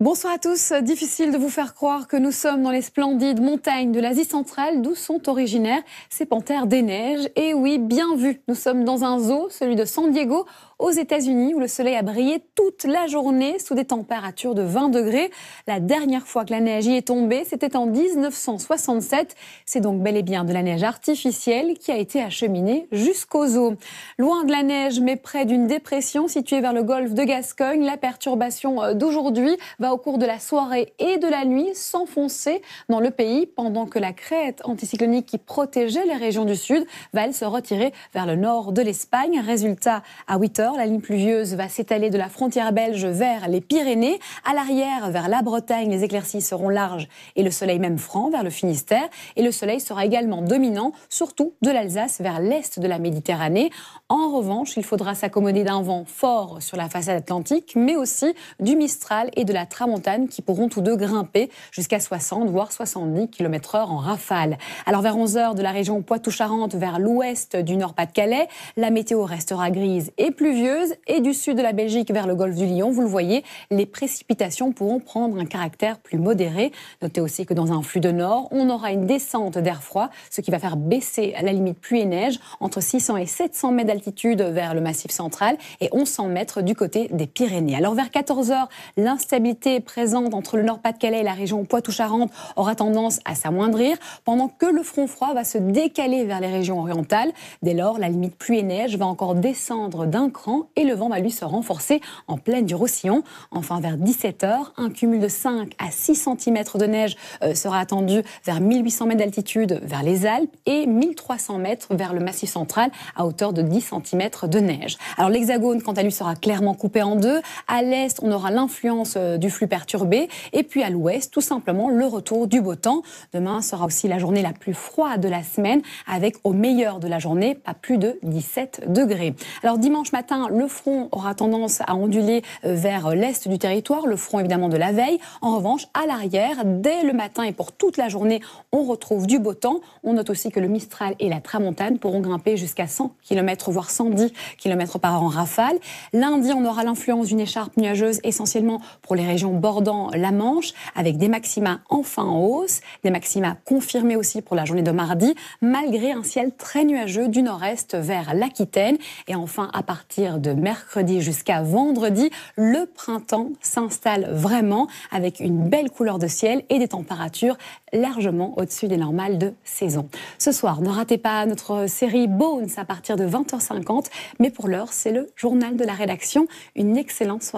Bonsoir à tous. Difficile de vous faire croire que nous sommes dans les splendides montagnes de l'Asie centrale, d'où sont originaires ces panthères des neiges. Et oui, bien vu, nous sommes dans un zoo, celui de San Diego, aux États-Unis, où le soleil a brillé toute la journée sous des températures de 20 degrés. La dernière fois que la neige y est tombée, c'était en 1967. C'est donc bel et bien de la neige artificielle qui a été acheminée jusqu'au zoo. Loin de la neige, mais près d'une dépression située vers le golfe de Gascogne, la perturbation d'aujourd'hui va au cours de la soirée et de la nuit s'enfoncer dans le pays, pendant que la crête anticyclonique qui protégeait les régions du sud va, elle, se retirer vers le nord de l'Espagne. Résultat, à 8 heures, la ligne pluvieuse va s'étaler de la frontière belge vers les Pyrénées. À l'arrière, vers la Bretagne, les éclaircies seront larges et le soleil même franc vers le Finistère. Et le soleil sera également dominant, surtout de l'Alsace vers l'est de la Méditerranée. En revanche, il faudra s'accommoder d'un vent fort sur la façade atlantique, mais aussi du Mistral et de la Tramontane qui pourront tous deux grimper jusqu'à 60 voire 70 km/h en rafale. Alors vers 11 heures, de la région Poitou-Charentes vers l'ouest du Nord-Pas-de-Calais, la météo restera grise et pluvieuse, et du sud de la Belgique vers le golfe du Lion, vous le voyez, les précipitations pourront prendre un caractère plus modéré. Notez aussi que dans un flux de nord, on aura une descente d'air froid, ce qui va faire baisser à la limite pluie et neige entre 600 et 700 mètres d'altitude vers le Massif central et 1100 mètres du côté des Pyrénées. Alors vers 14 heures, l'instabilité présente entre le Nord-Pas-de-Calais et la région Poitou-Charentes aura tendance à s'amoindrir, pendant que le front froid va se décaler vers les régions orientales. Dès lors, la limite pluie et neige va encore descendre d'un cran et le vent va lui se renforcer en plaine du Roussillon. Enfin, vers 17 heures, un cumul de 5 à 6 cm de neige sera attendu vers 1800 mètres d'altitude vers les Alpes et 1300 mètres vers le Massif central à hauteur de 10 cm de neige. Alors l'Hexagone, quant à lui, sera clairement coupé en deux. À l'est, on aura l'influence du flux perturbé, et puis à l'ouest, tout simplement, le retour du beau temps. Demain sera aussi la journée la plus froide de la semaine, avec au meilleur de la journée pas plus de 17 degrés. Alors dimanche matin, le front aura tendance à onduler vers l'est du territoire, le front évidemment de la veille. En revanche, à l'arrière, dès le matin et pour toute la journée, on retrouve du beau temps. On note aussi que le Mistral et la Tramontane pourront grimper jusqu'à 100 km voire 110 km/h en rafale. Lundi, on aura l'influence d'une écharpe nuageuse essentiellement pour les régions bordant la Manche, avec des maxima enfin en hausse, des maxima confirmés aussi pour la journée de mardi, malgré un ciel très nuageux du nord-est vers l'Aquitaine. Et enfin, à partir de mercredi jusqu'à vendredi, le printemps s'installe vraiment, avec une belle couleur de ciel et des températures largement au-dessus des normales de saison. Ce soir, ne ratez pas notre série Bones à partir de 20h50, mais pour l'heure, c'est le journal de la rédaction. Une excellente soirée.